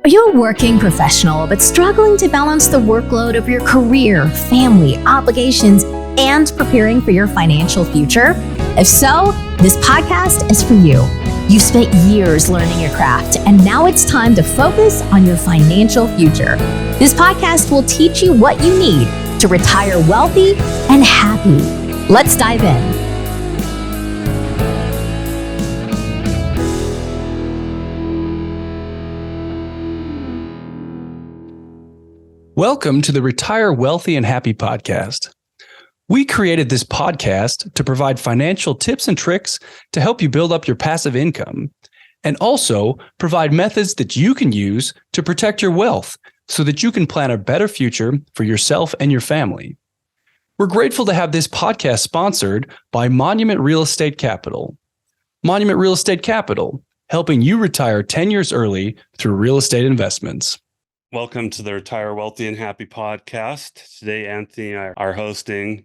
Are you a working professional but struggling to balance the workload of your career, family, obligations, and preparing for your financial future? If so, this podcast is for you. You've spent years learning your craft, and now it's time to focus on your financial future. This podcast will teach you what you need to retire wealthy and happy. Let's dive in. Welcome to the Retire Wealthy and Happy podcast. We created this podcast to provide financial tips and tricks to help you build up your passive income and also provide methods that you can use to protect your wealth so that you can plan a better future for yourself and your family. We're grateful to have this podcast sponsored by Monument Real Estate Capital. Monument Real Estate Capital, helping you retire 10 years early through real estate investments. Welcome to the Retire Wealthy and Happy podcast. Today, Anthony and I are hosting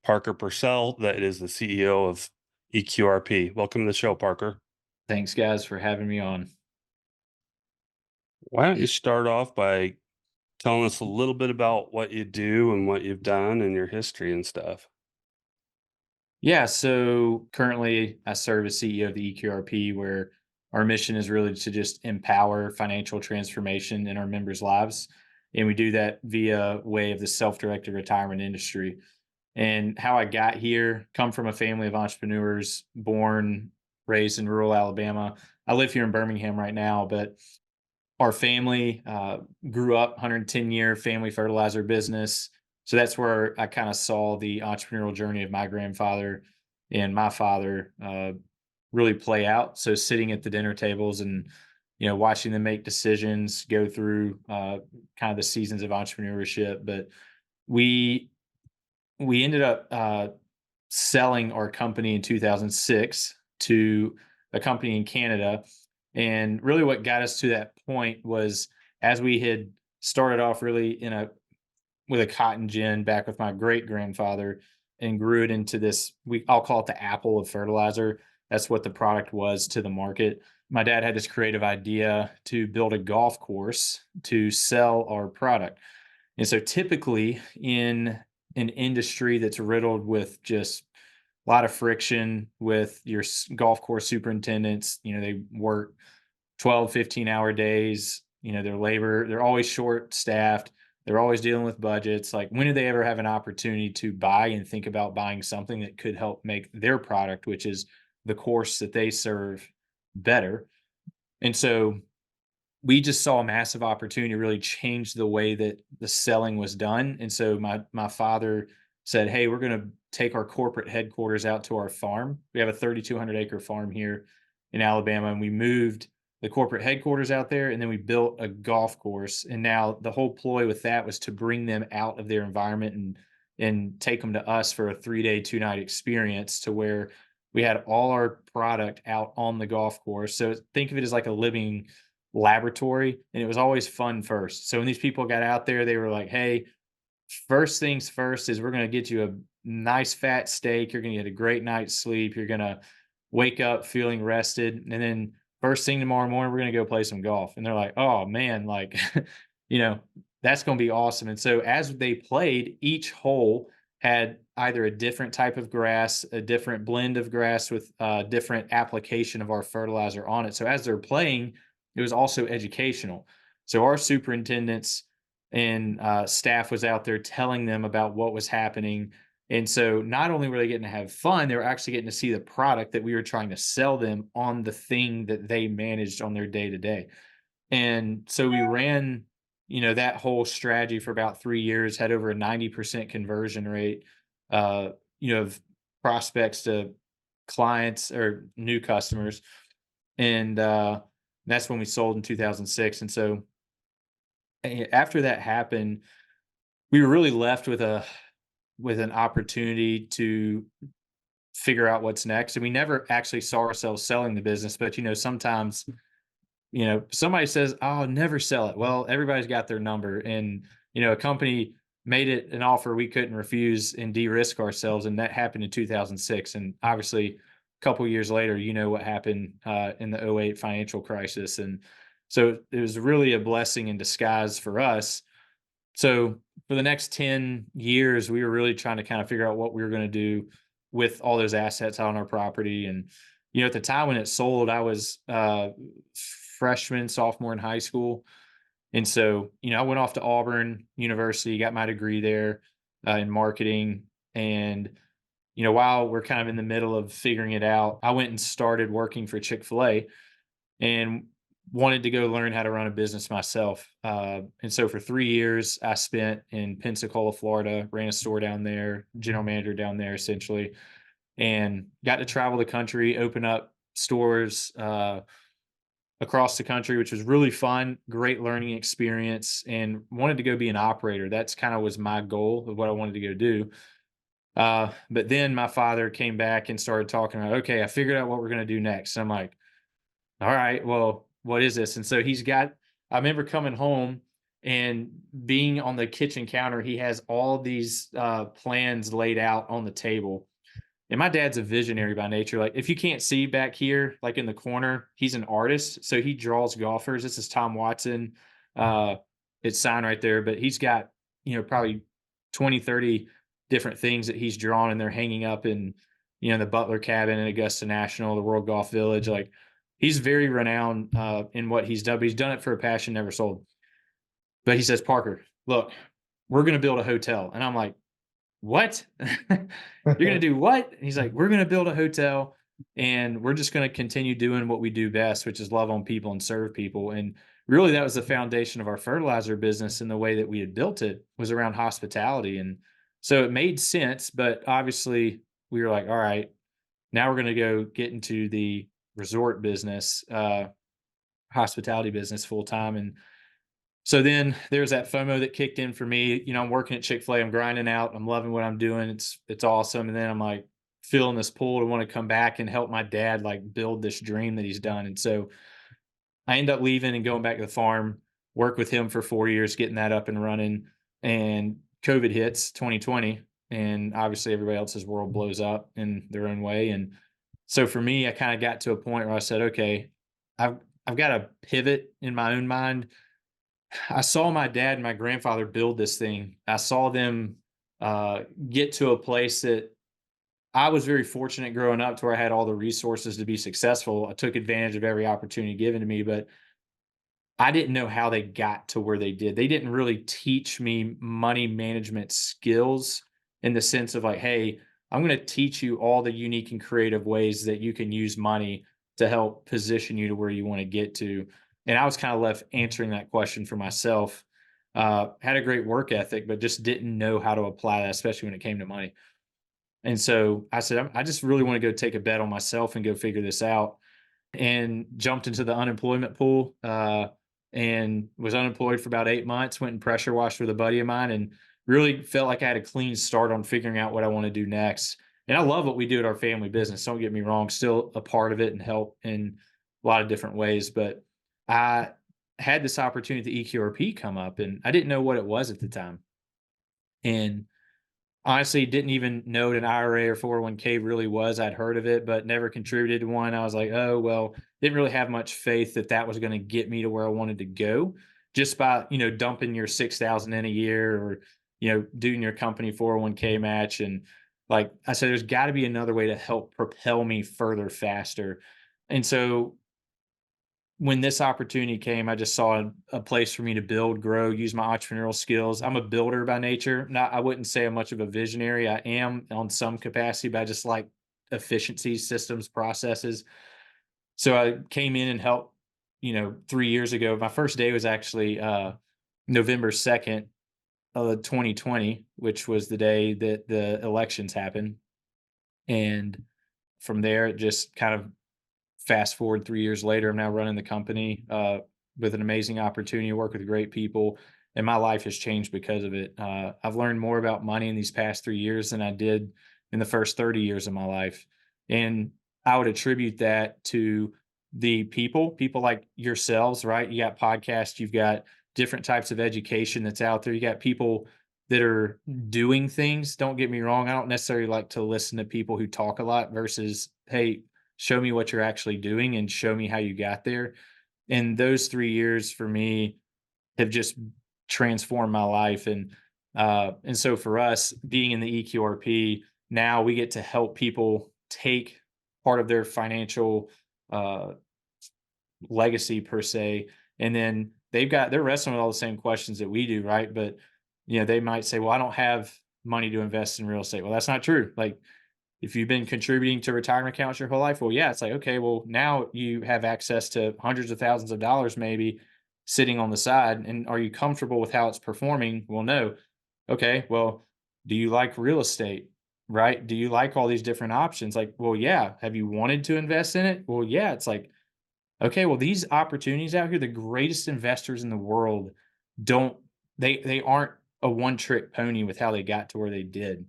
Parker Pursell, that is the CEO of EQRP. Welcome to the show, Parker. Thanks, guys, for having me on. Why don't you start off by telling us a little bit about what you do and what you've done and your history and stuff? Yeah, so currently I serve as CEO of the EQRP, where our mission is really to just empower financial transformation in our members' lives. And we do that via way of the self-directed retirement industry. And how I got here, come from a family of entrepreneurs, born, raised in rural Alabama. I live here in Birmingham right now, but our family grew up 110-year family fertilizer business. So that's where I kind of saw the entrepreneurial journey of my grandfather and my father really play out. So sitting at the dinner tables and, watching them make decisions, go through kind of the seasons of entrepreneurship. But we ended up selling our company in 2006 to a company in Canada. And really what got us to that point was, as we had started off really with a cotton gin back with my great grandfather and grew it into this, I'll call it the apple of fertilizer. That's what the product was to the market. My dad had this creative idea to build a golf course to sell our product. And so typically in an industry that's riddled with just a lot of friction with your golf course superintendents, they work 12, 15-hour days, they're always short staffed. They're always dealing with budgets. Like, when do they ever have an opportunity to buy and think about buying something that could help make their product, which is the course that they serve, better? And so we just saw a massive opportunity to really change the way that the selling was done. And so my father said, "Hey, we're going to take our corporate headquarters out to our farm. We have a 3,200 acre farm here in Alabama, and we moved the corporate headquarters out there, and then we built a golf course. And now the whole ploy with that was to bring them out of their environment and take them to us for a 3-day, 2-night experience, to where we had all our product out on the golf course. So think of it as like a living laboratory, and it was always fun first. So when these people got out there, they were like, "Hey, first things first is we're going to get you a nice fat steak. You're going to get a great night's sleep. You're going to wake up feeling rested. And then first thing tomorrow morning, we're going to go play some golf." And they're like, "Oh man, like, that's going to be awesome." And so as they played, each hole had either a different type of grass, a different blend of grass with different application of our fertilizer on it. So as they're playing, it was also educational. So our superintendents and staff was out there telling them about what was happening. And so not only were they getting to have fun, they were actually getting to see the product that we were trying to sell them on the thing that they managed on their day to day. And so we ran, that whole strategy for about 3 years, had over a 90% conversion rate, of prospects to clients or new customers. And that's when we sold in 2006. And so after that happened, we were really left with an opportunity to figure out what's next. And we never actually saw ourselves selling the business, but sometimes somebody says, "Oh, never sell it." Well, everybody's got their number, and a company made it an offer we couldn't refuse and de-risk ourselves, and that happened in 2006. And obviously a couple of years later, what happened in the '08 financial crisis. And So it was really a blessing in disguise for us. So for the next 10 years, we were really trying to kind of figure out what we were going to do with all those assets on our property. And, at the time when it sold, I was freshman, sophomore in high school. And so, I went off to Auburn University, got my degree there in marketing. And, while we're kind of in the middle of figuring it out, I went and started working for Chick-fil-A and wanted to go learn how to run a business myself. And so for 3 years, I spent in Pensacola, Florida, ran a store down there, general manager down there essentially, and got to travel the country, open up stores across the country, which was really fun, great learning experience, and wanted to go be an operator. That's kind of was my goal of what I wanted to go do. But then my father came back and started talking about, okay, I figured out what we're going to do next. And I'm like, all right, well, what is this? And so I remember coming home and being on the kitchen counter, he has all these plans laid out on the table. And my dad's a visionary by nature. Like, if you can't see back here, like in the corner, he's an artist. So he draws golfers. This is Tom Watson. Uh, it's signed right there, but he's got, probably 20, 30 different things that he's drawn, and they're hanging up in, the Butler cabin in Augusta National, the World Golf Village. Like, he's very renowned in what he's done, but he's done it for a passion never sold. But he says, Parker, look, we're going to build a hotel. And I'm like, what? You're going to do what? And he's like, we're going to build a hotel, and we're just going to continue doing what we do best, which is love on people and serve people. And really, that was the foundation of our fertilizer business, and the way that we had built it was around hospitality. And so it made sense, but obviously we were like, all right, now we're going to go get into the resort business, hospitality business full time. And so then there's that FOMO that kicked in for me. I'm working at Chick-fil-A, I'm grinding out, I'm loving what I'm doing. It's awesome. And then I'm like feeling this pull to want to come back and help my dad like build this dream that he's done. And so I end up leaving and going back to the farm, work with him for 4 years, getting that up and running. And COVID hits 2020. And obviously everybody else's world blows up in their own way. And so for me, I kind of got to a point where I said, okay, I've got to pivot in my own mind. I saw my dad and my grandfather build this thing. I saw them get to a place that I was very fortunate growing up to where I had all the resources to be successful. I took advantage of every opportunity given to me, but I didn't know how they got to where they did. They didn't really teach me money management skills in the sense of like, hey, I'm going to teach you all the unique and creative ways that you can use money to help position you to where you want to get to. And I was kind of left answering that question for myself. Had a great work ethic, but just didn't know how to apply that, especially when it came to money. And so I said, I just really want to go take a bet on myself and go figure this out. And jumped into the unemployment pool and was unemployed for about 8 months, went and pressure washed with a buddy of mine, and really felt like I had a clean start on figuring out what I want to do next. And I love what we do at our family business. Don't get me wrong, still a part of it and help in a lot of different ways. But I had this opportunity at the EQRP come up, and I didn't know what it was at the time. And honestly, didn't even know what an IRA or 401k really was. I'd heard of it, but never contributed to one. I was like, oh, well, didn't really have much faith that that was going to get me to where I wanted to go just by, dumping your 6,000 in a year or, doing your company 401k match. And like I said, there's got to be another way to help propel me further, faster. And so when this opportunity came, I just saw a place for me to build, grow, use my entrepreneurial skills. I'm a builder by nature. I wouldn't say I'm much of a visionary. I am on some capacity, but I just like efficiencies, systems, processes. So I came in and helped, 3 years ago. My first day was actually November 2nd of 2020, which was the day that the elections happened. And from there, it just kind of fast forward 3 years later, I'm now running the company with an amazing opportunity to work with great people, and my life has changed because of it. I've learned more about money in these past 3 years than I did in the first 30 years of my life. And I would attribute that to the people like yourselves, right? You got podcasts, you've got different types of education that's out there. You got people that are doing things. Don't get me wrong. I don't necessarily like to listen to people who talk a lot versus, hey, show me what you're actually doing and show me how you got there. And those 3 years for me have just transformed my life. And so for us being in the EQRP, now we get to help people take part of their financial uh, legacy per se, and then they're wrestling with all the same questions that we do, right? But they might say, well, I don't have money to invest in real estate. Well, that's not true. Like, if you've been contributing to retirement accounts your whole life, well, yeah, it's like, okay, well, now you have access to hundreds of thousands of dollars maybe sitting on the side. And are you comfortable with how it's performing? Well, no. Okay, well, do you like real estate? Right? Do you like all these different options? Like, well, yeah. Have you wanted to invest in it? Well, yeah. It's like, okay, well, these opportunities out here, the greatest investors in the world don't they aren't a one-trick pony with how they got to where they did,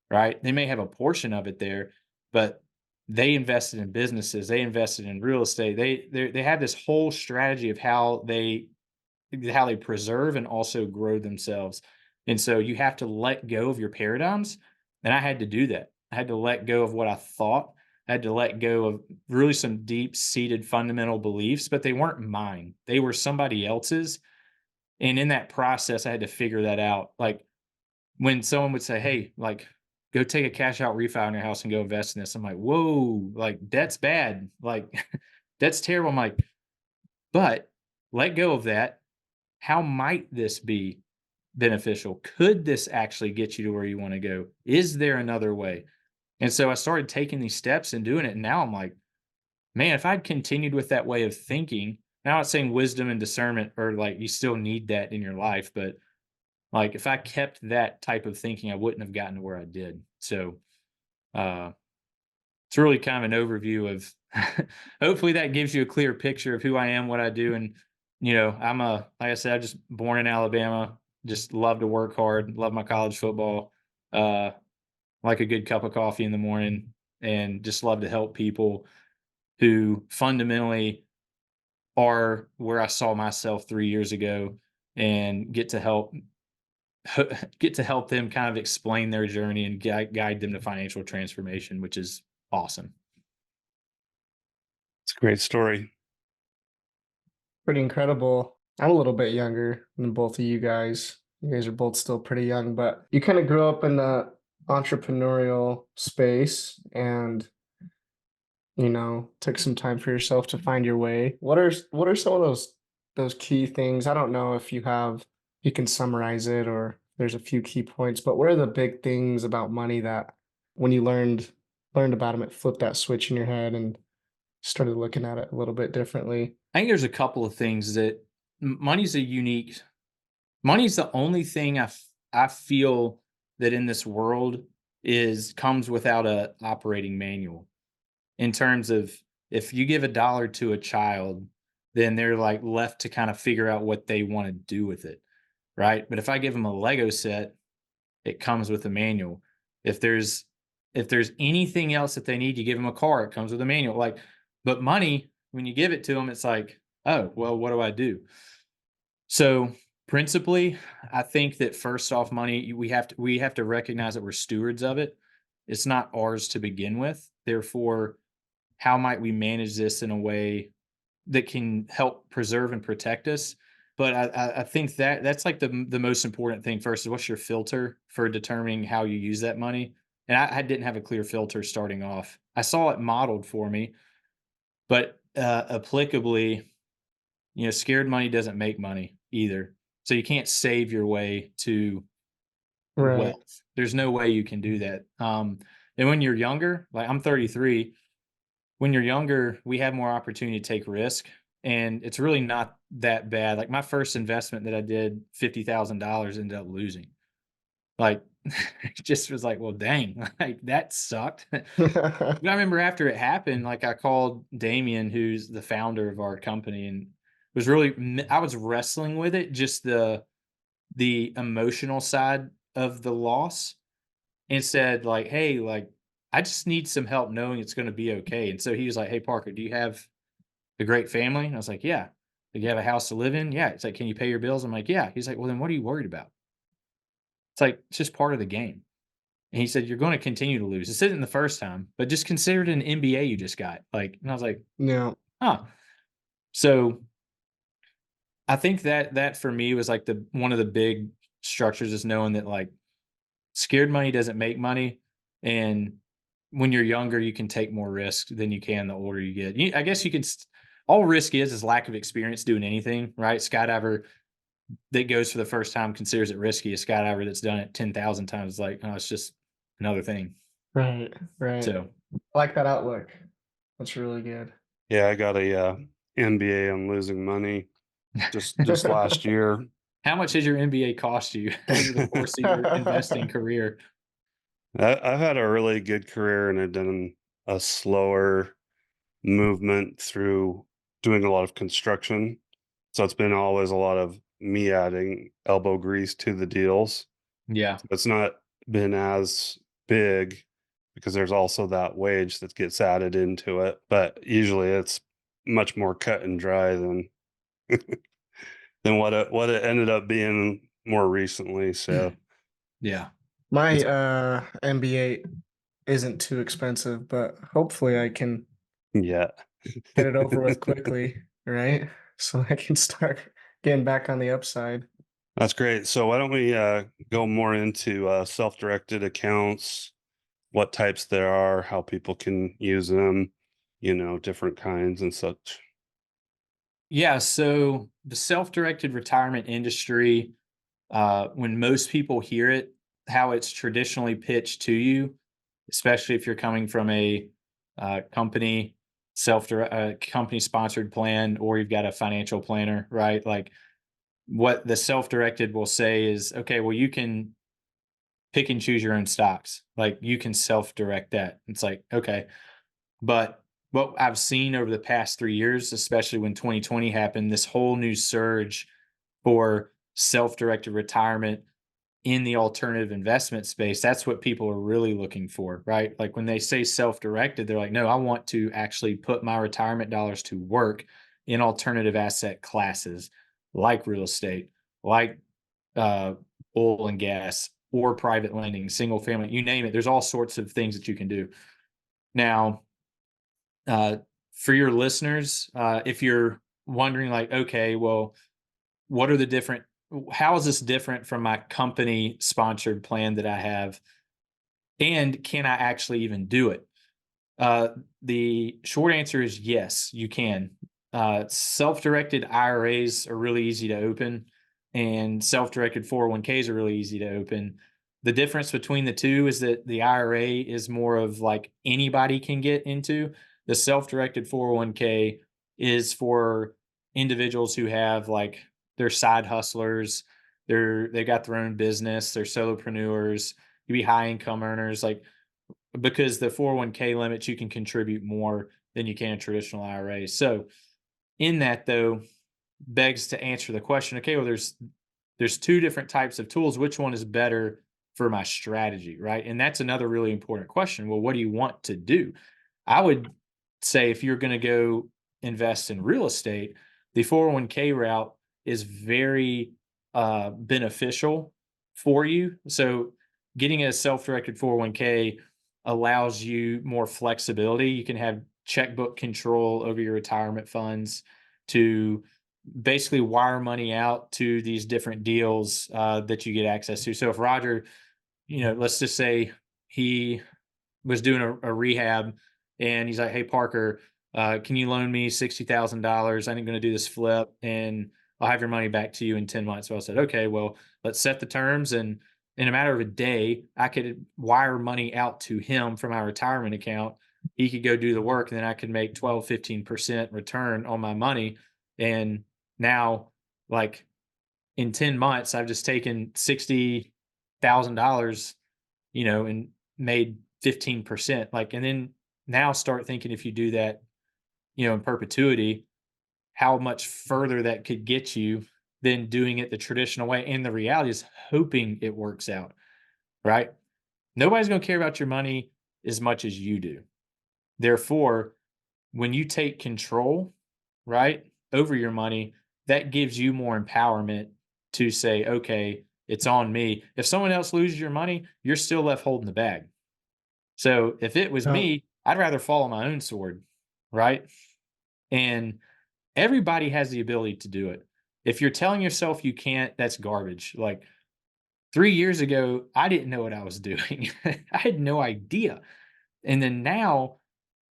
right? They may have a portion of it there, but they invested in businesses, they invested in real estate. They have this whole strategy of how they preserve and also grow themselves. And so you have to let go of your paradigms. And I had to do that. I had to let go of what I thought. I had to let go of really some deep seated fundamental beliefs, but they weren't mine. They were somebody else's. And in that process, I had to figure that out. Like, when someone would say, hey, like, go take a cash out refi on your house and go invest in this. I'm like, whoa, like, that's bad. Like, that's terrible. I'm like, but let go of that. How might this be beneficial? Could this actually get you to where you want to go? Is there another way? And so I started taking these steps and doing it. And now I'm like, man, if I'd continued with that way of thinking, now I'm not saying wisdom and discernment or like you still need that in your life, but like if I kept that type of thinking, I wouldn't have gotten to where I did. So uh it's really kind of an overview of hopefully that gives you a clear picture of who I am, what I do. And like I said, I'm just born in Alabama, just love to work hard, love my college football, uh like a good cup of coffee in the morning, and just love to help people who fundamentally are where I saw myself 3 years ago, and get to help them kind of explain their journey and guide them to financial transformation, which is awesome. It's a great story. Pretty incredible. I'm a little bit younger than both of you guys. You guys are both still pretty young, but you kind of grew up in the entrepreneurial space and took some time for yourself to find your way. What are some of those key things? I don't know if you can summarize it or there's a few key points, but what are the big things about money that when you learned about them, it flipped that switch in your head and started looking at it a little bit differently? I think there's a couple of things that money's money's the only thing I feel that in this world comes without a operating manual. In terms of, if you give $1 to a child, then they're like left to kind of figure out what they want to do with it, right? But if I give them a Lego set, it comes with a manual. If there's anything else that they need, you give them a car, it comes with a manual. Like, but money, when you give it to them, it's like, oh, well, what do I do? So principally, I think that first off, money, we have to recognize that we're stewards of it. It's not ours to begin with. Therefore, how might we manage this in a way that can help preserve and protect us? But I think that's like the most important thing first is, what's your filter for determining how you use that money? And I didn't have a clear filter starting off. I saw it modeled for me, but applicably, scared money doesn't make money either. So you can't save your way to Right. wealth. There's no way you can do that. And when you're younger, like I'm 33, when you're younger, we have more opportunity to take risk, and it's really not that bad. Like my first investment that I did, $50,000, ended up losing. Like, it just was like, well, dang, like that sucked. But I remember after it happened, like I called Damien, who's the founder of our company, and I was wrestling with it, just the emotional side of the loss, and said like, hey, like, I just need some help knowing it's going to be okay. And so he was like, hey, Parker, do you have a great family? And I was like, yeah. Do you have a house to live in? Yeah. It's like, can you pay your bills? I'm like, yeah. He's like, well, then what are you worried about? It's like, it's just part of the game. And he said, you're going to continue to lose. This isn't the first time, but just consider it an MBA you just got. Like, and I was like, No. huh. So I think that for me was like one of the big structures is knowing that like scared money doesn't make money. And when you're younger, you can take more risk than you can the older you get. I guess you can, all risk is lack of experience doing anything, right? Skydiver that goes for the first time considers it risky. A skydiver that's done it 10,000 times is like, oh, it's just another thing. Right, right. So, I like that outlook. That's really good. Yeah, I got a MBA on losing money just last year. how much has your MBA cost you over the course of your investing career? I've had a really good career, and I've done a slower movement through doing a lot of construction. So it's been always a lot of me adding elbow grease to the deals. Yeah. It's not been as big because there's also that wage that gets added into it. But usually it's much more cut and dry than what it ended up being more recently. So Yeah. My it's MBA isn't too expensive, but hopefully I can yeah. get it over with quickly, right? So I can start getting back on the upside. That's great. So why don't we go more into self-directed accounts, what types there are, how people can use them, different kinds and such. Yeah. So the self-directed retirement industry, when most people hear it, how it's traditionally pitched to you, especially if you're coming from a company company sponsored plan, or you've got a financial planner, right? Like what the self-directed will say is, okay, well, you can pick and choose your own stocks. Like you can self-direct that. It's like, okay. But what I've seen over the past 3 years, especially when 2020 happened, this whole new surge for self-directed retirement in the alternative investment space, that's what people are really looking for, right? Like when they say self-directed, they're like, no, I want to actually put my retirement dollars to work in alternative asset classes like real estate, like uh, oil and gas, or private lending, single family, you name it. There's all sorts of things that you can do. Now, uh, for your listeners, if you're wondering, like, okay, well, what are the different, how is this different from my company sponsored plan that I have? And can I actually even do it? Uh, the short answer is yes, you can. Self-directed IRAs are really easy to open, and self-directed 401ks are really easy to open. The difference between the two is that the IRA is more of like anybody can get into. The self-directed 401k is for individuals who have like they're side hustlers, they got their own business, they're solopreneurs, you be high income earners, like because the 401k limits you can contribute more than you can a traditional IRA. So in that though, begs to answer the question, okay, well there's two different types of tools. Which one is better for my strategy, right? And that's another really important question. Well, what do you want to do? I would say if you're going to go invest in real estate, the 401k route is very beneficial for you. So getting a self-directed 401k allows you more flexibility. You can have checkbook control over your retirement funds to basically wire money out to these different deals that you get access to. So if Roger, let's just say he was doing a rehab and he's like, hey, Parker, can you loan me $60,000? I'm going to do this flip and I'll have your money back to you in 10 months. So I said, okay, well, let's set the terms. And in a matter of a day, I could wire money out to him from my retirement account. He could go do the work and then I could make 12, 15% return on my money. And now, like in 10 months, I've just taken $60,000, and made 15%. Like, and then now start thinking if you do that, in perpetuity, how much further that could get you than doing it the traditional way. And the reality is hoping it works out, right? Nobody's going to care about your money as much as you do. Therefore, when you take control, right, over your money, that gives you more empowerment to say, okay, it's on me. If someone else loses your money, you're still left holding the bag. So if it was Oh, me, I'd rather fall on my own sword, right? And everybody has the ability to do it. If you're telling yourself you can't, that's garbage. Like 3 years ago, I didn't know what I was doing. I had no idea. And then now,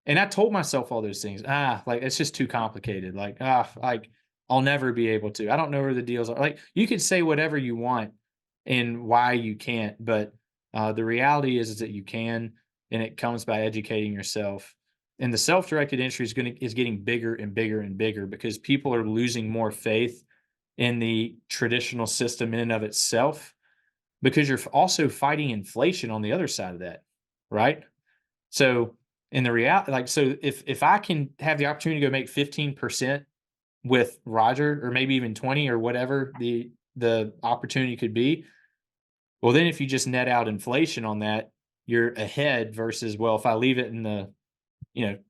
and I told myself all those things. Like it's just too complicated. Like I'll never be able to. I don't know where the deals are. Like you could say whatever you want and why you can't, but the reality is that you can, and it comes by educating yourself. And the self-directed entry is getting bigger and bigger and bigger because people are losing more faith in the traditional system in and of itself because you're also fighting inflation on the other side of that, right? So in the reality, like, so if I can have the opportunity to go make 15% with Roger, or maybe even 20 or whatever the opportunity could be, well, then if you just net out inflation on that, you're ahead versus, well, if I leave it in the,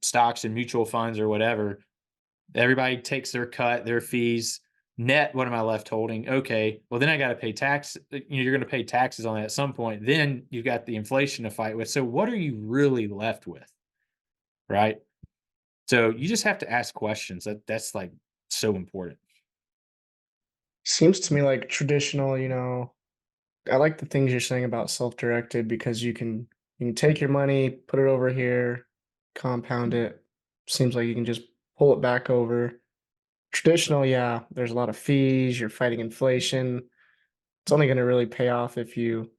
stocks and mutual funds or whatever, everybody takes their cut, their fees. Net, what am I left holding? Okay, well, then I got to pay tax. You're going to pay taxes on that at some point. Then you've got the inflation to fight with. So, what are you really left with? Right. So, you just have to ask questions. That's like so important. Seems to me like traditional, I like the things you're saying about self-directed because you can take your money, put it over here, compound it. Seems like you can just pull it back over. Traditional, yeah, there's a lot of fees, you're fighting inflation. It's only going to really pay off if you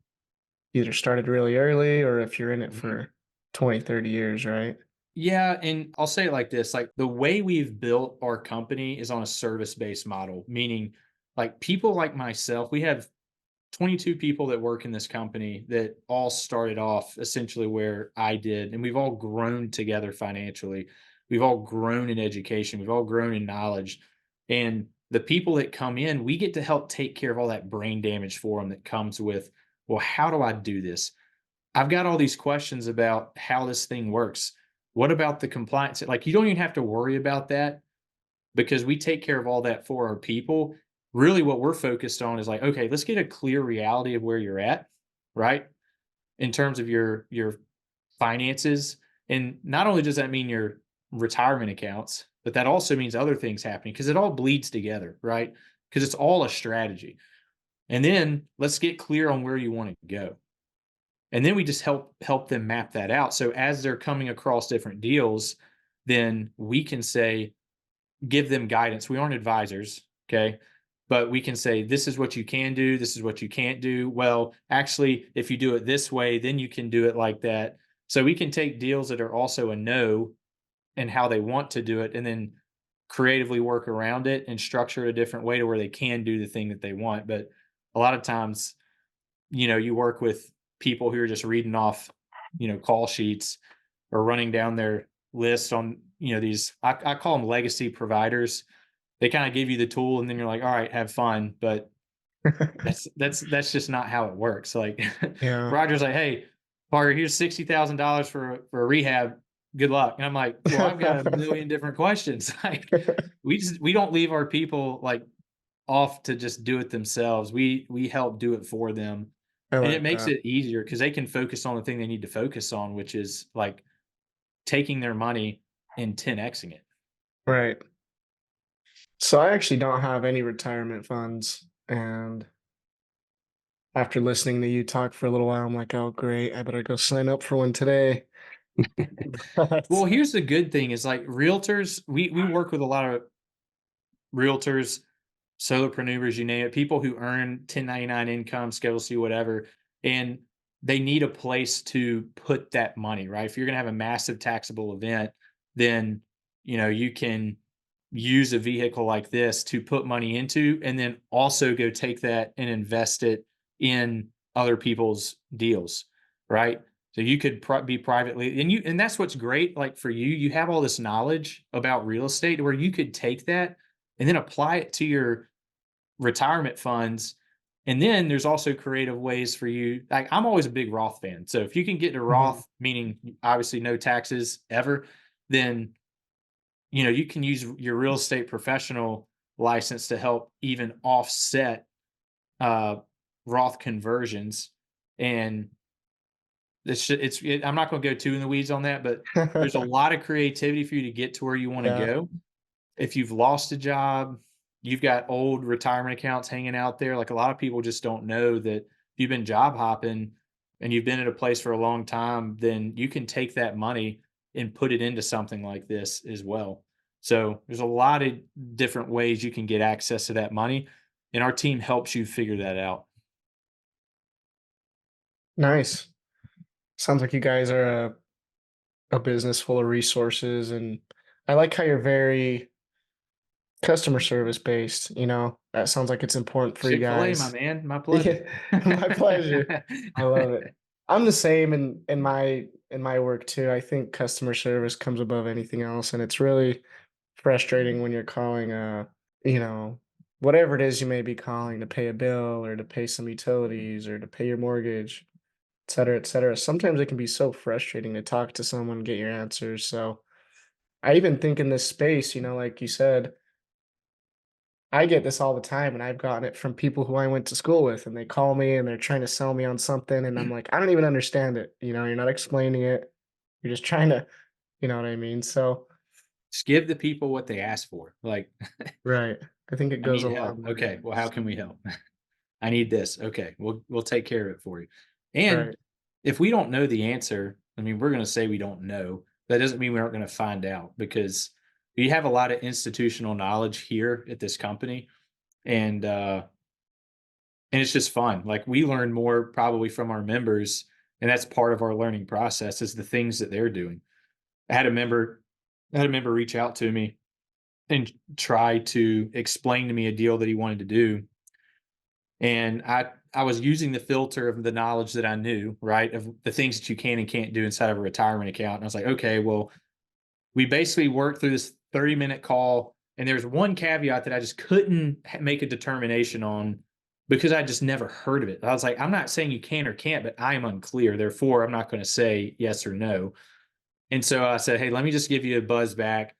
either started really early or if you're in it Mhm. for 20, 30 years, right? Yeah, and I'll say it like this, like the way we've built our company is on a service-based model, meaning like people like myself, we have 22 people that work in this company that all started off essentially where I did, and we've all grown together financially. We've all grown in education, we've all grown in knowledge. And the people that come in, we get to help take care of all that brain damage for them that comes with, well, how do I do this? I've got all these questions about how this thing works. What about the compliance? Like, you don't even have to worry about that because we take care of all that for our people. Really, what we're focused on is like, okay, let's get a clear reality of where you're at, right? In terms of your finances. And not only does that mean your retirement accounts, but that also means other things happening because it all bleeds together, right? Because it's all a strategy. And then let's get clear on where you want to go. And then we just help them map that out. So as they're coming across different deals, then we can say, give them guidance. We aren't advisors, okay? But we can say, this is what you can do, this is what you can't do. Well, actually, if you do it this way, then you can do it like that. So we can take deals that are also a no and how they want to do it, and then creatively work around it and structure it a different way to where they can do the thing that they want. But a lot of times, you work with people who are just reading off, call sheets or running down their list on, these, I call them legacy providers. They kind of give you the tool and then you're like, all right, have fun. But that's just not how it works. Like Yeah. Roger's like, hey, Parker, here's $60,000 for a rehab. Good luck. And I'm like, well, I've got a million different questions. Like we don't leave our people like off to just do it themselves. We help do it for them. I And it like makes that. it easier because they can focus on the thing they need to focus on, which is like taking their money and 10xing it. Right. So I actually don't have any retirement funds, and after listening to you talk for a little while, I'm like, "Oh, great. I better go sign up for one today." Well, But here's the good thing is like realtors, we work with a lot of realtors, solopreneurs, you name it, people who earn 1099 income, Schedule C, whatever, and they need a place to put that money, right? If you're going to have a massive taxable event, then you can use a vehicle like this to put money into, and then also go take that and invest it in other people's deals, right? So you could be privately, and that's what's great. Like for you, you have all this knowledge about real estate where you could take that and then apply it to your retirement funds. And then there's also creative ways for you. Like I'm always a big Roth fan. So if you can get to Mhm. Roth, meaning obviously no taxes ever, then you can use your real estate professional license to help even offset uh Roth conversions. And I'm not going to go too in the weeds on that, but there's a lot of creativity for you to get to where you want to Yeah. go. If you've lost a job, you've got old retirement accounts hanging out there. Like a lot of people just don't know that if you've been job hopping and you've been at a place for a long time, then you can take that money and put it into something like this as well. So there's a lot of different ways you can get access to that money, and our team helps you figure that out. Nice. Sounds like you guys are a business full of resources, and I like how you're very customer service based, you know? That sounds like it's important for you Chick-fil-A, my guys. man, my Yeah, pleasure. my pleasure. I love it. I'm the same in my work too. I think customer service comes above anything else, and it's really frustrating when you're calling you know, whatever it is you may be calling to pay a bill or to pay some utilities or to pay your mortgage, et cetera, et cetera. Sometimes it can be so frustrating to talk to someone, get your answers. So I even think in this space, you know, like you said, I get this all the time, and I've gotten it from people who I went to school with, and they call me and they're trying to sell me on something, and I'm like, I don't even understand it. You know, you're not explaining it. You're just trying to, you know what I mean? So, Just give the people what they ask for. Like, right. I think it I goes need a long help. way. Okay, well, how can we help? I need this. Okay, we'll take care of it for you. And Right. if we don't know the answer, I mean, we're going to say we don't know. That doesn't mean we aren't going to find out, because we have a lot of institutional knowledge here at this company, and and it's just fun. Like we learn more probably from our members, and that's part of our learning process is the things that they're doing. I had a member I had a member reach out to me and try to explain to me a deal that he wanted to do, and I was using the filter of the knowledge that I knew, right, of the things that you can and can't do inside of a retirement account. And I was like, okay, well, we basically worked through this 30-minute call, and there's one caveat that I just couldn't make a determination on because I just never heard of it. I was like, I'm not saying you can or can't, but I am unclear. Therefore, I'm not going to say yes or no. And so I said, hey, let me just give you a buzz back.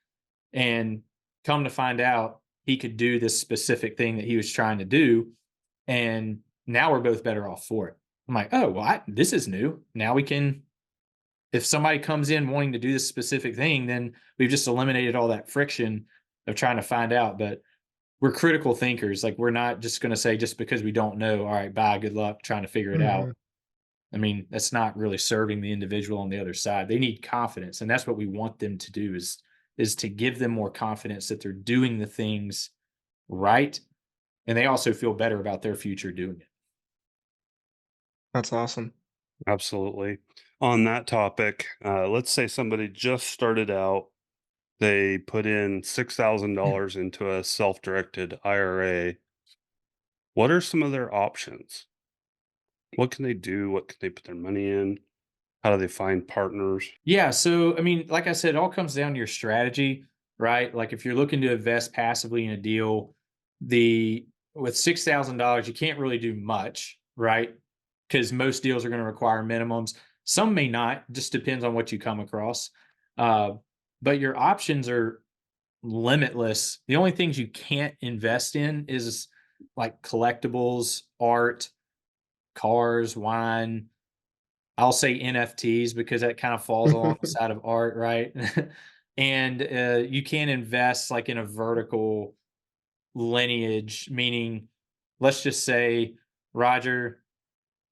And come to find out, he could do this specific thing that he was trying to do. And now we're both better off for it. I'm like, oh, well, this is new. Now we can, if somebody comes in wanting to do this specific thing, then we've just eliminated all that friction of trying to find out. But we're critical thinkers. Like we're not just going to say, just because we don't know, all right, bye, good luck trying to figure it out. Mhm. I mean, that's not really serving the individual on the other side. They need confidence, and that's what we want them to do is to give them more confidence that they're doing the things right, and they also feel better about their future doing it. That's awesome. Absolutely. On that topic, let's say somebody just started out, they put in $6,000 into a self-directed IRA. What are some of their options? What can they do? What can they put their money in? How do they find partners? Yeah, so I mean, like I said, it all comes down to your strategy, right? Like if you're looking to invest passively in a deal, the with $6,000, you can't really do much, right? Because most deals are going to require minimums. Some may not, just depends on what you come across. Uh, but your options are limitless. The only things you can't invest in is like collectibles, art, cars, wine. I'll say NFTs because that kind of falls along the side of art, right? And you can invest like in a vertical lineage, meaning let's just say, Roger,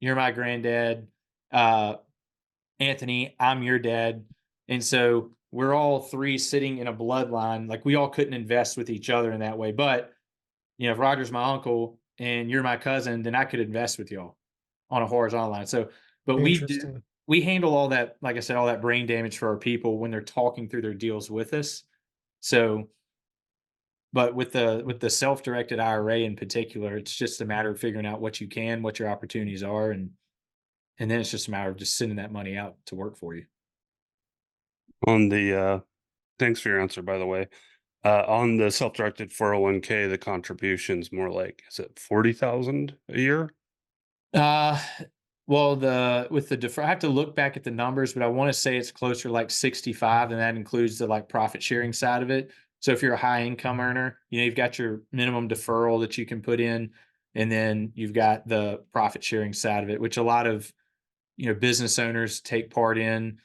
you're my granddad. Uh, Anthony, I'm your dad. And so we're all three sitting in a bloodline. Like we all couldn't invest with each other in that way. But, if Roger's my uncle and you're my cousin, then I could invest with y'all on a horizontal line. So, but Interesting. we handle all that, like I said, all that brain damage for our people when they're talking through their deals with us. So, but with the self-directed IRA in particular, it's just a matter of figuring out what you can, what your opportunities are, and then it's just a matter of just sending that money out to work for you. On the thanks for your answer, by the way. On the self-directed 401k, the contributions more like, is it 40,000 a year? Uh, well, the with the defer, I have to look back at the numbers, but I want to say it's closer to like 65, and that includes the like profit sharing side of it. So if you're a high income earner, you've got your minimum deferral that you can put in, and then you've got the profit sharing side of it, which a lot of business owners take part in.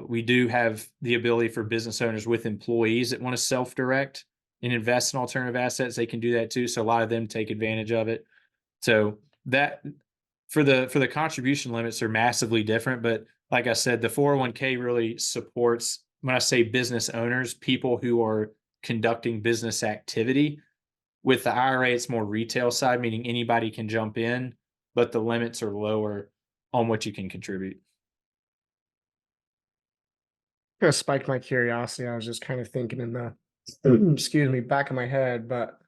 We do have the ability for business owners with employees that want to self direct, and invest in alternative assets, they can do that too. So a lot of them take advantage of it. So that for the contribution limits are massively different. But like I said, the 401k really supports, when I say business owners, people who are conducting business activity. With the IRA, it's more retail side, meaning anybody can jump in, but the limits are lower on what you can contribute. Kind of spiked my curiosity. I was just kind of thinking in the excuse me, back of my head, but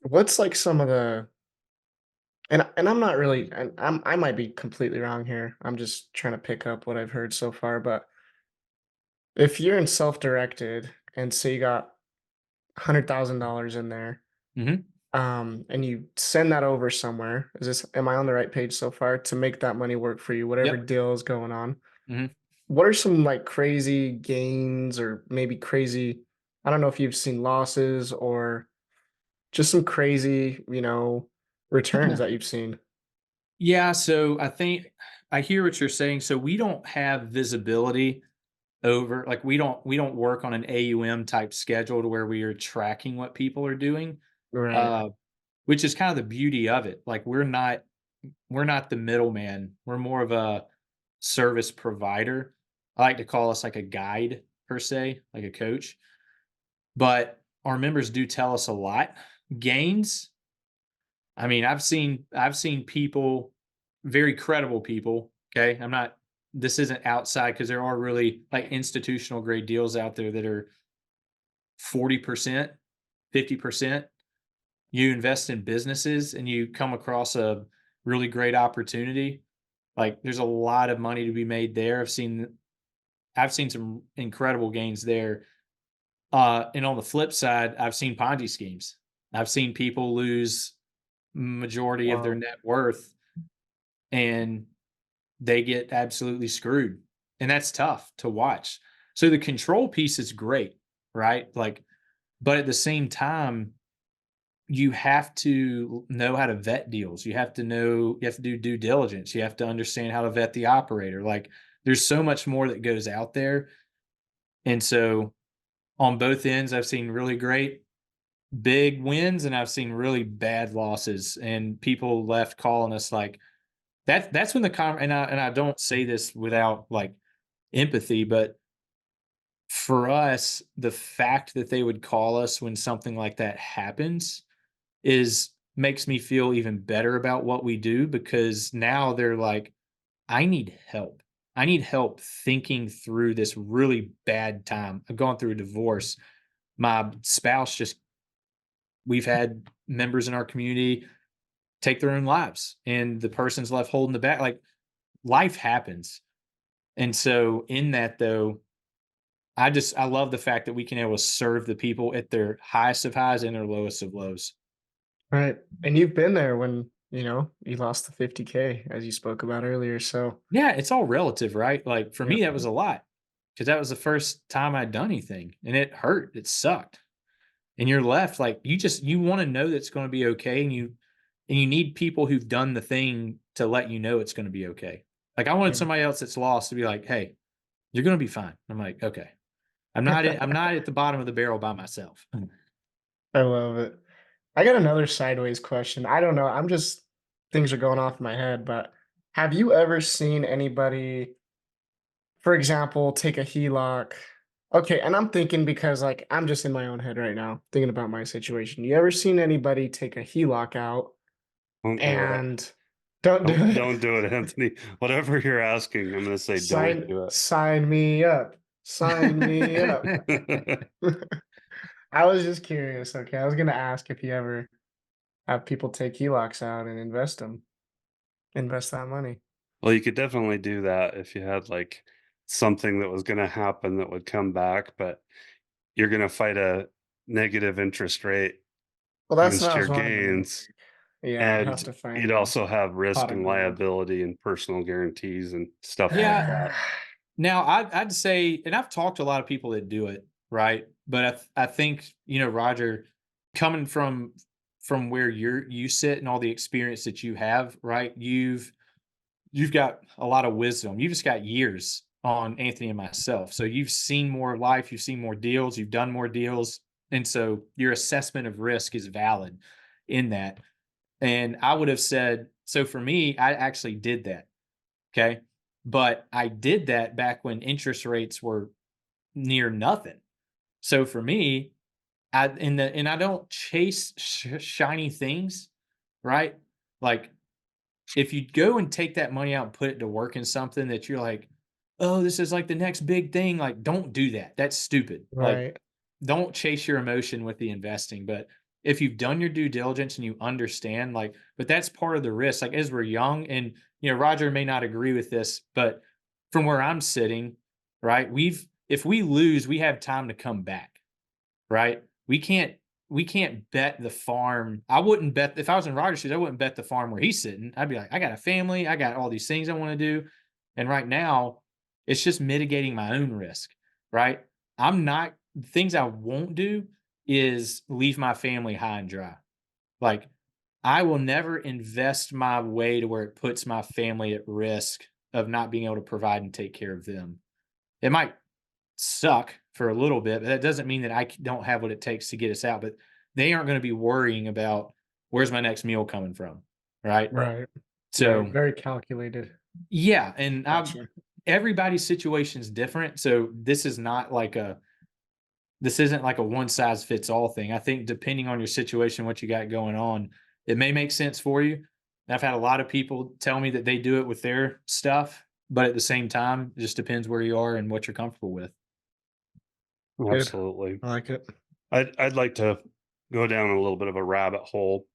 what's like some of the and I'm not really and I might be completely wrong here. I'm just trying to pick up what I've heard so far, but if you're in self-directed and say you got $100,000 in there, Mhm. and you send that over somewhere, am I on the right page so far to make that money work for you, whatever Yep. deal is going on? Mhm. What are some like crazy gains or maybe crazy, I don't know if you've seen losses or just some crazy, returns that you've seen? Yeah, so I think I hear what you're saying. So we don't have visibility over, like, we don't work on an AUM type schedule to where we are tracking what people are doing. Right. Uh, which is kind of the beauty of it. Like, we're not the middleman. We're more of a service provider. I like to call us like a guide per se, like a coach. But our members do tell us a lot. Gains, I mean, I've seen people, very credible people, okay? I'm not This isn't outside, because there are really like institutional grade deals out there that are 40%, 50%. You invest in businesses and you come across a really great opportunity. Like, there's a lot of money to be made there. I've seen some incredible gains there. And on the flip side, I've seen Ponzi schemes. I've seen people lose majority of their Wow. net worth, and they get absolutely screwed. And that's tough to watch. So the control piece is great, right? Like, but at the same time, you have to know how to vet deals. You have to do due diligence. You have to understand how to vet the operator. Like, there's so much more that goes out there. And so on both ends, I've seen really great big wins and I've seen really bad losses, and people left calling us like that's when and I don't say this without like empathy, but for us, the fact that they would call us when something like that happens is makes me feel even better about what we do, because now they're like, I need help. I need help thinking through this really bad time. I've gone through a divorce. My spouse just We've had members in our community take their own lives, and the person's left holding the bag. Like, life happens. And so in that though, I love the fact that we can able to serve the people at their highest of highs and their lowest of lows. Right. And you've been there when, you lost the 50K as you spoke about earlier. So, Yeah, it's all relative, right? Like, for yeah. me, that was a lot, because that was the first time I'd done anything, and it hurt. It sucked. And you're left like, you want to know that it's going to be okay, and you need people who've done the thing to let you know it's going to be okay. Like, I wanted somebody else that's lost to be like, "Hey, you're going to be fine." I'm like, "Okay. I'm not at the bottom of the barrel by myself." I love it. I got another sideways question. I don't know. Things are going off in my head, but have you ever seen anybody, for example, take a HELOC? Okay, and I'm thinking because like I'm just in my own head right now, thinking about my situation. You ever seen anybody take a HELOC out Don't do it. and don't do Don't it? do it, Anthony. Whatever you're asking, I'm gonna say don't Sign do sign me up. Sign me up. it. I was just curious. Okay, I was gonna ask if you ever have people take HELOCs out and invest that money. Well, you could definitely do that if you had like something that was gonna happen that would come back, but you're gonna fight a negative interest rate Well, that's what against I your was wondering. gains, Yeah, I'd have and to find you'd a also have risk pot of and gold. liability and personal guarantees and stuff like Yeah. that. Now, I'd say, and I've talked to a lot of people that do it, right? But I think, Roger, coming from where you sit and all the experience that you have, right? You've got a lot of wisdom. You've just got years on Anthony and myself. So you've seen more life, you've seen more deals, you've done more deals. And so your assessment of risk is valid in that. And I would have said, so for me, I actually did that. Okay. But I did that back when interest rates were near nothing. So for me, and I don't chase shiny things, right? Like if you go and take that money out and put it to work in something that you're like, oh, this is like the next big thing, like don't do that. That's stupid. Like Right. don't chase your emotion with the investing. But if you've done your due diligence and you understand, like, but that's part of the risk. Like as we're young, and Roger may not agree with this, but from where I'm sitting, right, if we lose, we have time to come back, right? We can't bet the farm. I wouldn't bet if I was in Roger's shoes, I wouldn't bet the farm where he's sitting. I'd be like, I got a family, I got all these things I want to do. And right now, it's just mitigating my own risk, right? I'm not things I won't do is leave my family high and dry. Like I will never invest my way to where it puts my family at risk of not being able to provide and take care of them. It might suck for a little bit, but that doesn't mean that don't have what it takes to get us out. But they aren't going to be worrying about where's my next meal coming from, right? Right. Right. So Very calculated. yeah, and Gotcha. everybody's situation is different. So this isn't like a one size fits all thing. I think depending on your situation, what you got going on, it may make sense for you. I've had a lot of people tell me that they do it with their stuff, but at the same time, it just depends where you are and what you're comfortable with. Good. Absolutely. I like it. I'd like to go down a little bit of a rabbit hole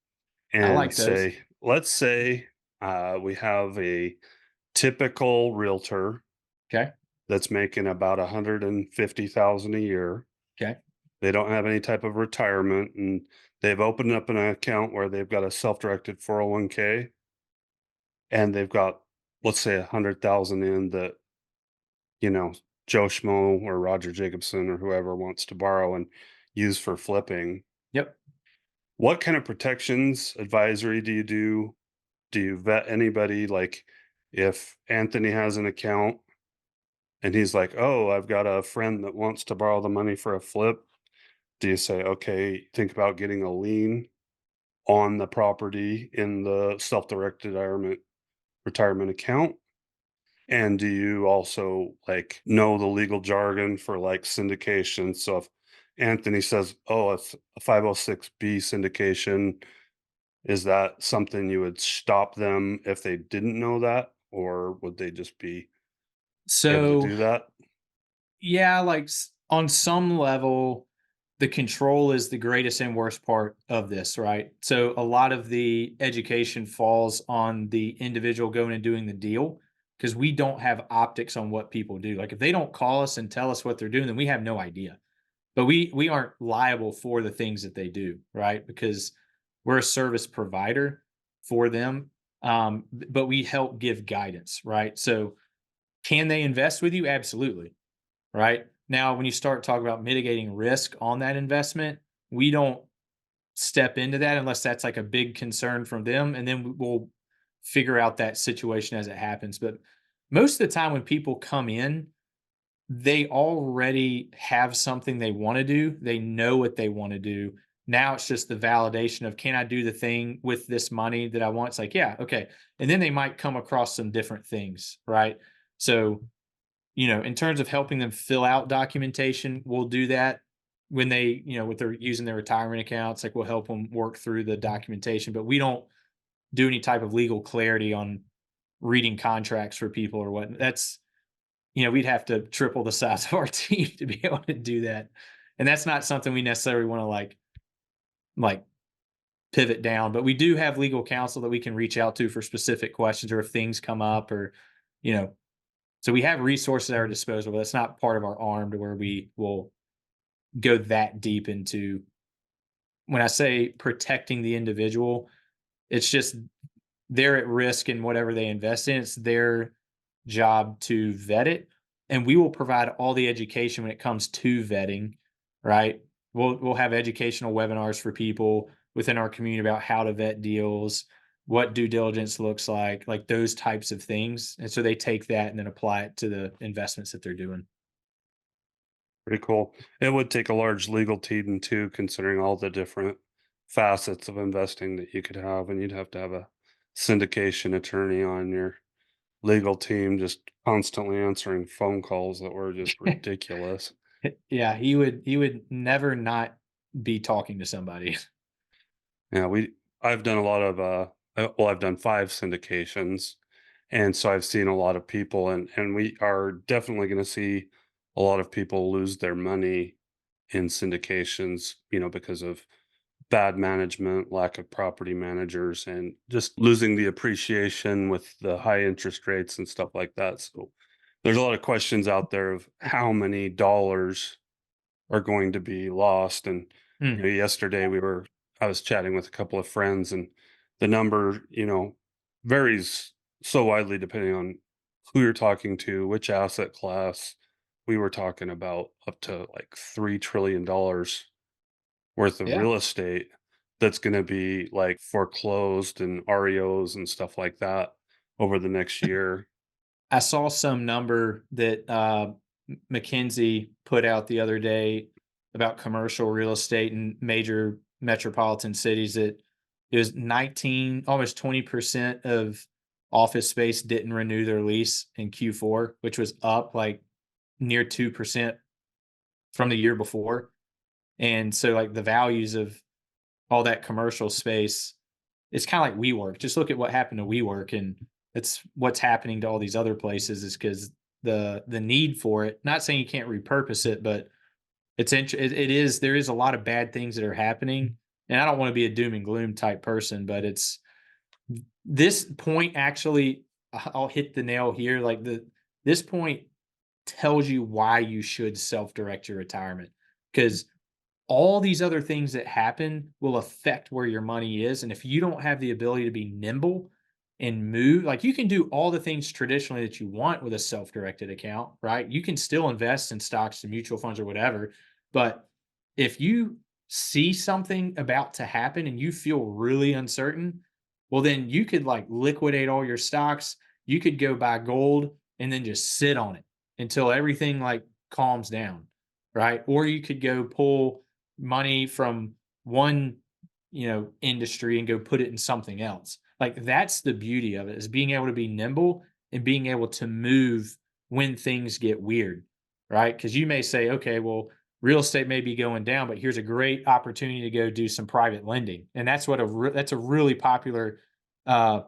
I and like those. say, let's say we have a typical realtor Okay. that's making about 150,000 a year. Okay. They don't have any type of retirement, and they've opened up an account where they've got a self-directed 401k, and they've got, let's say, 100,000 in that, you know, Joe Schmo or Roger Jacobson or whoever wants to borrow and use for flipping. Yep. What kind of protections advisory do you do? Do you vet anybody? Like if Anthony has an account and he's like, "Oh, I've got a friend that wants to borrow the money for a flip." Do you say, "Okay, think about getting a lien on the property in the self-directed retirement account?" And do you also like know the legal jargon for like syndication? So if Anthony says, "Oh, it's a 506B syndication," is that something you would stop them if they didn't know that, or would they just be able to So do that? yeah, like on some level, the control is the greatest and worst part of this, right? So a lot of the education falls on the individual going and doing the deal because we don't have optics on what people do. Like if they don't call us and tell us what they're doing, then we have no idea. But we aren't liable for the things that they do, right? Because we're a service provider for them. But we help give guidance, right? So can they invest with you? Absolutely. Right? Now, when you start talking about mitigating risk on that investment, we don't step into that unless that's like a big concern from them, and then we'll figure out that situation as it happens. But most of the time when people come in, they already have something they want to do. They know what they want to do. Now it's just the validation of can I do the thing with this money that I want? It's like, yeah, okay. And then they might come across some different things, right? So in terms of helping them fill out documentation, we'll do that when they, with their using their retirement accounts, like we'll help them work through the documentation, but we don't do any type of legal clarity on reading contracts for people or what. We'd have to triple the size of our team to be able to do that. And that's not something we necessarily want to like pivot down, but we do have legal counsel that we can reach out to for specific questions or if things come up or, you know, so we have resources at our disposal, but that's not part of our arm to where we will go that deep into when I say protecting the individual, it's just they're at risk in whatever they invest in. It's their job to vet it. And we will provide all the education when it comes to vetting, right? We'll have educational webinars for people within our community about how to vet deals, what due diligence looks like those types of things. And so they take that and then apply it to the investments that they're doing. Pretty cool. It would take a large legal team too, considering all the different facets of investing that you could have, and you'd have to have a syndication attorney on your legal team just constantly answering phone calls that were just ridiculous. Yeah, he would never not be talking to somebody. Yeah, I've done a lot of well, I've done 5 syndications, and so I've seen a lot of people, and we are definitely going to see a lot of people lose their money in syndications, because of bad management, lack of property managers, and just losing the appreciation with the high interest rates and stuff like that. So there's a lot of questions out there of how many dollars are going to be lost. And Mm, yesterday I was chatting with a couple of friends, and the number, varies so widely depending on who you're talking to, which asset class. We were talking about up to like $3 trillion worth of yeah. real estate that's going to be like foreclosed and REOs and stuff like that over the next year. I saw some number that McKinsey put out the other day about commercial real estate in major metropolitan cities that it was 19, almost 20% of office space didn't renew their lease in Q4, which was up like near 2% from the year before. And so like the values of all that commercial space, it's kind of like WeWork. Just look at what happened to WeWork, and it's what's happening to all these other places is because the need for it. Not saying you can't repurpose it, but it is there is a lot of bad things that are happening. And I don't want to be a doom and gloom type person, but it's this point actually. I'll hit the nail here. Like this point tells you why you should self direct your retirement because all these other things that happen will affect where your money is. And if you don't have the ability to be nimble and move, like you can do all the things traditionally that you want with a self directed account, right? You can still invest in stocks and mutual funds or whatever. But if you see something about to happen and you feel really uncertain, well, then you could like liquidate all your stocks. You could go buy gold and then just sit on it until everything like calms down, right? Or you could go pull money from one, industry and go put it in something else. Like that's the beauty of it is being able to be nimble and being able to move when things get weird, right? Because you may say, okay, well, real estate may be going down, but here's a great opportunity to go do some private lending, and that's what that's a really popular uh,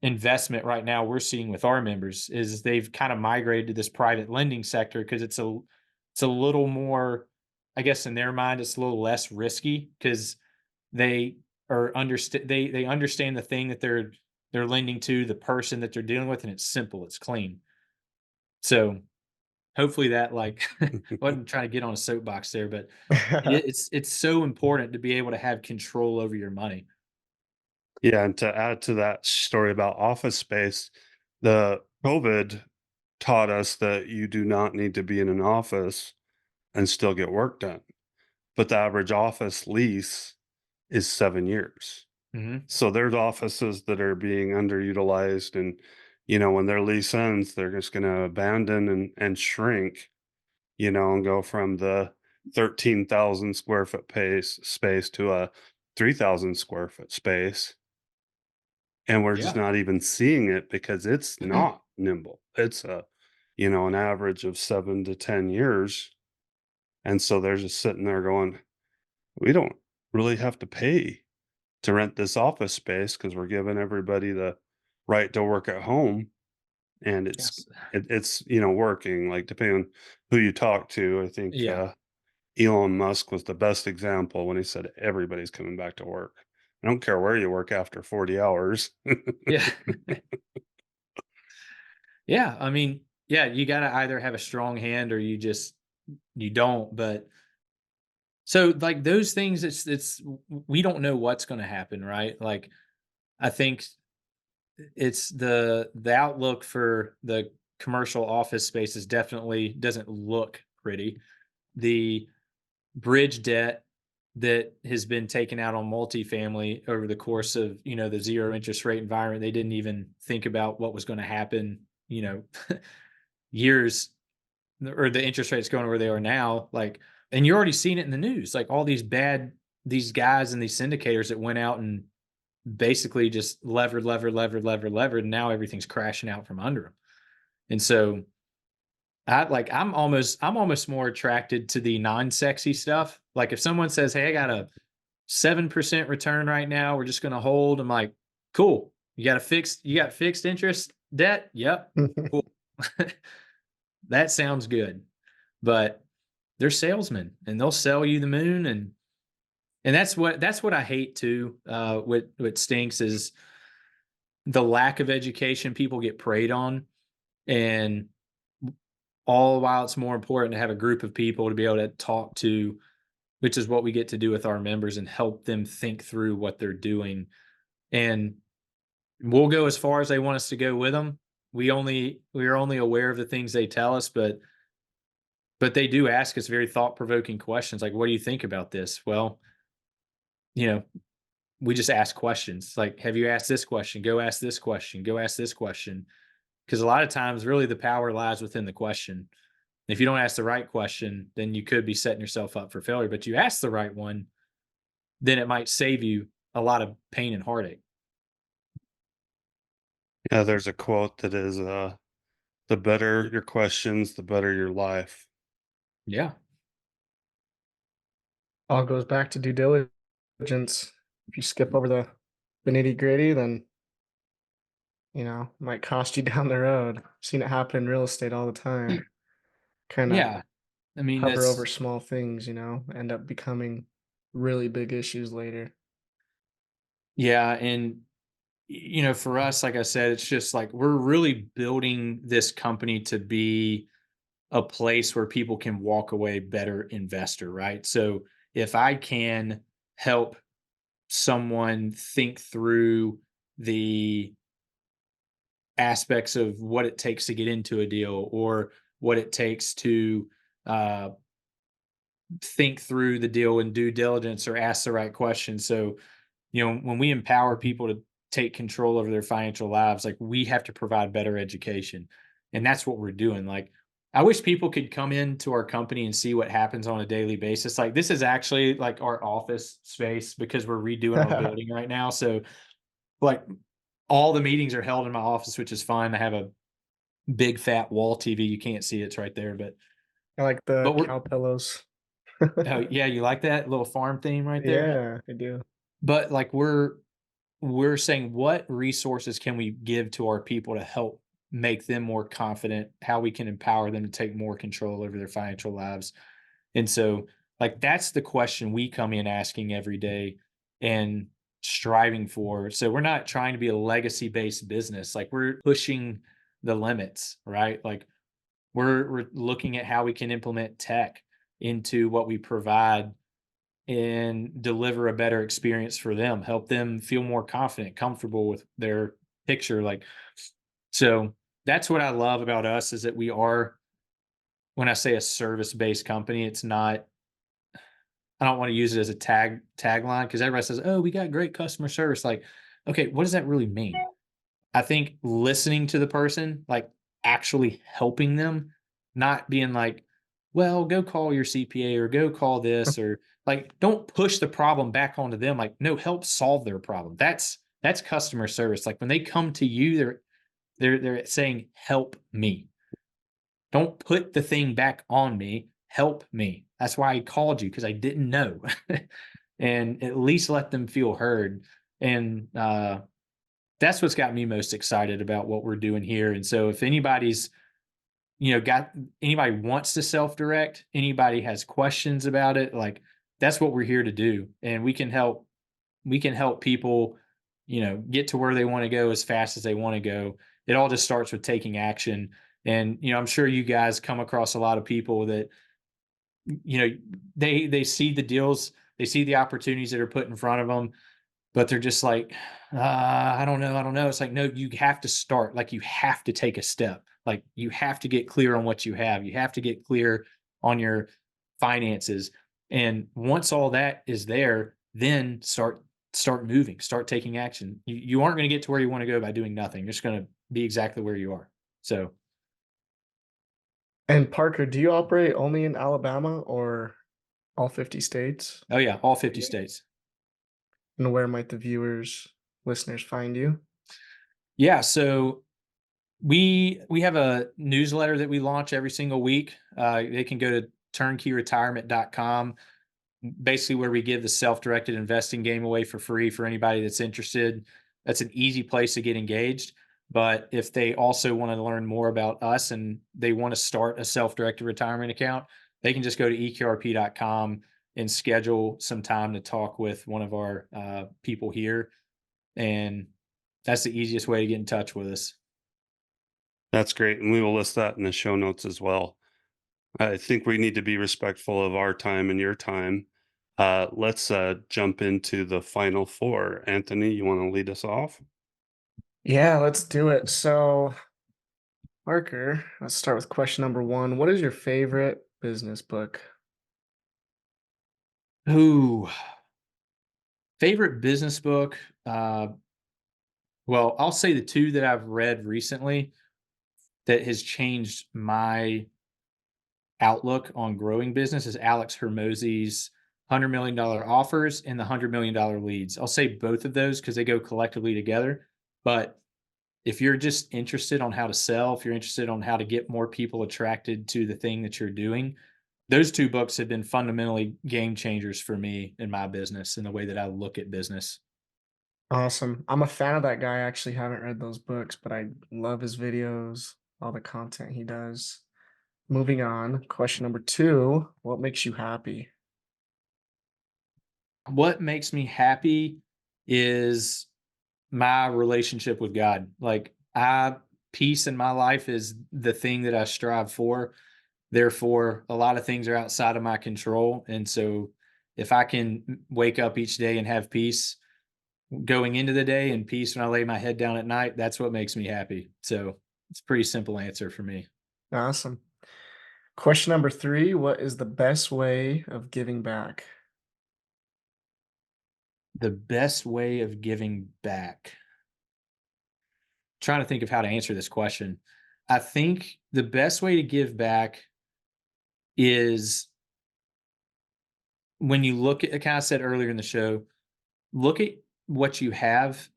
investment right now we're seeing with our members is they've kind of migrated to this private lending sector because it's a little more, I guess in their mind it's a little less risky because they they understand the thing that they're lending to, the person that they're dealing with, and it's simple, it's clean. So hopefully that like I wasn't trying to get on a soapbox there, but it's so important to be able to have control over your money. Yeah, and to add to that story about office space, the COVID taught us that you do not need to be in an office and still get work done. But the average office lease is 7 years. Mhm. So there's offices that are being underutilized, and when their lease ends, they're just going to abandon and shrink, and go from the 13,000 square foot space to a 3,000 square foot space. And we're just Yeah. not even seeing it because it's not nimble. It's an average of 7 to 10 years. And so they're just sitting there going, we don't really have to pay to rent this office space because we're giving everybody the right to work at home. And Yes. it's working, like depending on who you talk to. I think Yeah. Elon Musk was the best example when he said everybody's coming back to work. I don't care where you work after 40 hours. Yeah. Yeah, I mean, yeah, you gotta either have a strong hand or you don't, but so, like, those things, we don't know what's gonna happen, right? Like, I think it's the outlook for the commercial office spaces definitely doesn't look pretty. The bridge debt that has been taken out on multifamily over the course of, the zero interest rate environment, they didn't even think about what was gonna happen, years or the interest rates going where they are now, like, and you're already seeing it in the news, like all these guys and these syndicators that went out and basically just levered, and now everything's crashing out from under them. And so I'm almost more attracted to the non-sexy stuff. Like if someone says, "Hey, I got a 7% return right now, we're just going to hold." I'm like, "Cool. You got fixed interest debt?" "Yep." "Cool." That sounds good. But they're salesmen and they'll sell you the moon, and that's what I hate too. What stinks is the lack of education people get preyed on, and all while it's more important to have a group of people to be able to talk to, which is what we get to do with our members and help them think through what they're doing. And we'll go as far as they want us to go with them. We are only aware of the things they tell us, but they do ask us very thought-provoking questions like, "What do you think about this?" Well, you know, we just ask questions like, "Have you asked this question? Go ask this question. Go ask this question." Because a lot of times, really, the power lies within the question. If you don't ask the right question, then you could be setting yourself up for failure. But you ask the right one, then it might save you a lot of pain and heartache. Yeah, there's a quote that is, "The better your questions, the better your life." Yeah. All goes back to due diligence. If you skip over the nitty gritty, then might cost you down the road. Seen it happen in real estate all the time. Kind of Yeah. I mean, hover over that's, small things, end up becoming really big issues later. yeah. And, for us, like I said, it's just like we're really building this company to be a place where people can walk away better investor, right? So if I can help someone think through the aspects of what it takes to get into a deal or what it takes to uh, think through the deal and due diligence or ask the right questions. So, when we empower people to take control over their financial lives, like we have to provide better education. And that's what we're doing. Like, I wish people could come into our company and see what happens on a daily basis. Like, this is actually like our office space because we're redoing our building right now. So, like, all the meetings are held in my office, which is fine. I have a big fat wall TV. You can't see it's right there, I like the but we're cow pillows. oh yeah, you like that little farm theme right there? Yeah, I do. But like we're saying what resources can we give to our people to help make them more confident, how we can empower them to take more control over their financial lives. And so like that's the question we come in asking every day and striving for. So we're not trying to be a legacy based business. Like we're pushing the limits, right? Like we're looking at how we can implement tech into what we provide and deliver a better experience for them, help them feel more confident, comfortable with their picture. Like, so that's what I love about us is that we are, when I say a service-based company, it's not, I don't want to use it as a tagline because everybody says, "Oh, we got great customer service." Like, okay, what does that really mean? I think listening to the person, like actually helping them, not being like, well, go call your CPA or go call this or like don't push the problem back onto them. Like, no, help solve their problem. That's customer service. Like when they come to you, they're saying, help me. Don't put the thing back on me. Help me. That's why I called you because I didn't know. And at least let them feel heard. And that's what's got me most excited about what we're doing here. And so if anybody's, got anybody wants to self-direct, anybody has questions about it, like that's what we're here to do. And we can help people, get to where they want to go as fast as they want to go. It all just starts with taking action. And, I'm sure you guys come across a lot of people that, you know, they see the deals, they see the opportunities that are put in front of them, but they're just like, I don't know. It's like, no, you have to start. Like, you have to take a step. Like, you have to get clear on what you have. You have to get clear on your finances. And once all that is there, then start moving, start taking action. You aren't going to get to where you want to go by doing nothing. You're just going to be exactly where you are. So And Parker, do you operate only in Alabama or all 50 states? Oh yeah, all 50 states. And where might the viewers, listeners find you? Yeah, so we have a newsletter that we launch every single week. They can go to turnkeyretirement.com, basically where we give the self-directed investing game away for free for anybody that's interested. That's an easy place to get engaged. But if they also want to learn more about us and they want to start a self-directed retirement account, they can just go to eqrp.com and schedule some time to talk with one of our people here. And that's the easiest way to get in touch with us. That's great. And we will list that in the show notes as well. I think we need to be respectful of our time and your time. Let's jump into the final four. Anthony, you want to lead us off? Yeah, let's do it. So, Parker, let's start with question number one. What is your favorite business book? Ooh, favorite business book? Well, I'll say the two that I've read recently that has changed my outlook on growing business is Alex Hormozi's $100 million offers and the $100 million leads. I'll say both of those because they go collectively together. But if you're just interested on how to sell, if you're interested on how to get more people attracted to the thing that you're doing, those two books have been fundamentally game changers for me in my business and the way that I look at business. Awesome. I'm a fan of that guy. I actually haven't read those books, but I love his videos, all the content he does. Moving on, question number two. What makes you happy? What makes me happy is my relationship with God. Like, peace in my life is the thing that I strive for. Therefore, a lot of things are outside of my control. And so if I can wake up each day and have peace going into the day and peace when I lay my head down at night, that's what makes me happy. So it's a pretty simple answer for me. Awesome. Question number three. What is the best way of giving back? The best way of giving back. Trying to think of how to answer this question. I think the best way to give back is when you look at, I kind of said earlier in the show, look at what you have.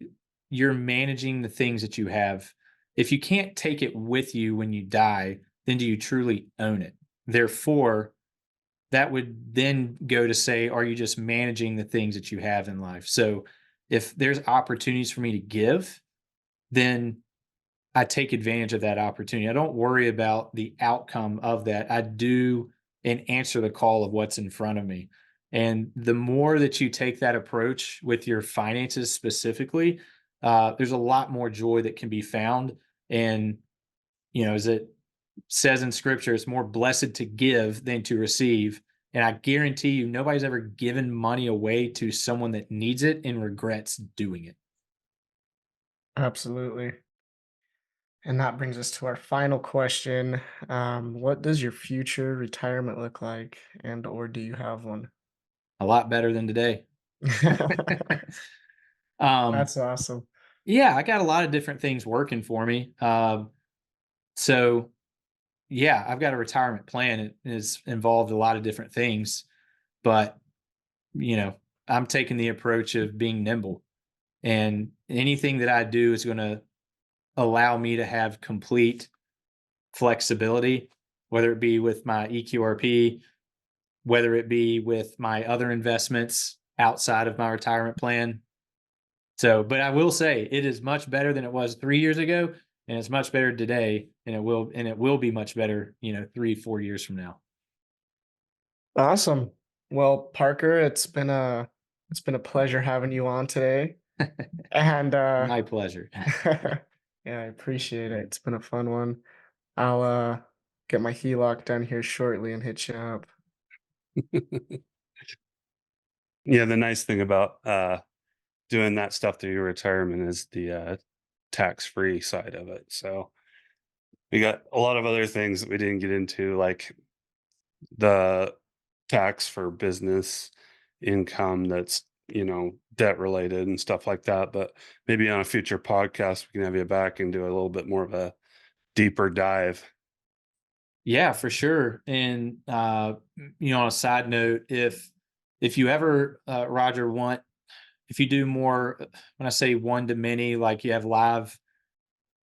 You're managing the things that you have. If you can't take it with you when you die, then do you truly own it? Therefore, that would then go to say, are you just managing the things that you have in life? So if there's opportunities for me to give, then I take advantage of that opportunity. I don't worry about the outcome of that. I do and answer the call of what's in front of me. And the more that you take that approach with your finances specifically, there's a lot more joy that can be found. And, as it says in scripture, it's more blessed to give than to receive. And I guarantee you, nobody's ever given money away to someone that needs it and regrets doing it. Absolutely. And that brings us to our final question. What does your future retirement look like, and or do you have one? A lot better than today. um, That's awesome. yeah, I got a lot of different things working for me. So yeah, I've got a retirement plan. It has involved a lot of different things, but you know, I'm taking the approach of being nimble, and anything that I do is going to allow me to have complete flexibility, whether it be with my EQRP, whether it be with my other investments outside of my retirement plan. So, but I will say it is much better than it was 3 years ago, and it's much better today, and it will be much better, 3, 4 years from now. Awesome. Well, Parker, it's been a pleasure having you on today. And My pleasure. yeah, I appreciate it. It's been a fun one. I'll get my HELOC done here shortly and hit you up. Yeah, the nice thing about doing that stuff through your retirement is the tax-free side of it. So we got a lot of other things that we didn't get into, like the tax for business income that's, debt related and stuff like that. But maybe on a future podcast, we can have you back and do a little bit more of a deeper dive. Yeah, for sure. And on a side note, if you ever, Roger, if you do more, when I say one to many, like you have live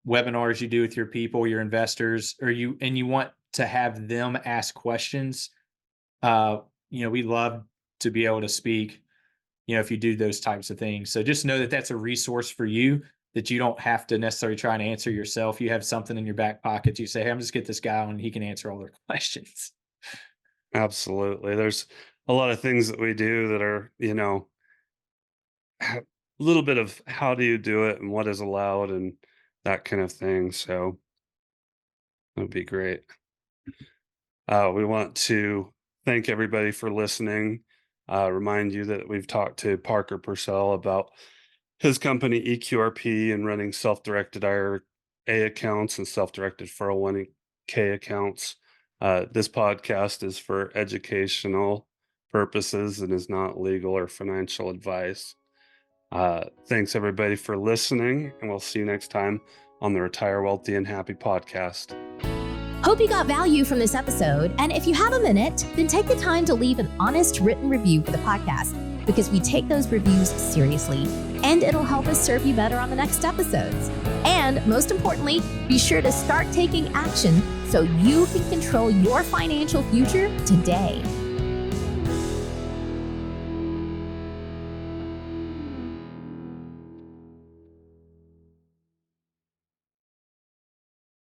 webinars you do with your people, your investors, and you want to have them ask questions, we love to be able to speak, if you do those types of things. So just know that that's a resource for you, that you don't have to necessarily try and answer yourself. You have something in your back pocket. You say, hey, I'm just get this guy on, he can answer all their questions. Absolutely. There's a lot of things that we do that are, a little bit of how do you do it and what is allowed and that kind of thing. So that would be great. We want to thank everybody for listening. Remind you that we've talked to Parker Pursell about his company EQRP and running self-directed IRA accounts and self-directed 401k accounts. This podcast is for educational purposes and is not legal or financial advice. Thanks everybody for listening, and we'll see you next time on the Retire Wealthy and Happy podcast. Hope you got value from this episode. And if you have a minute, then take the time to leave an honest written review for the podcast, because we take those reviews seriously and it'll help us serve you better on the next episodes. And most importantly, be sure to start taking action so you can control your financial future today.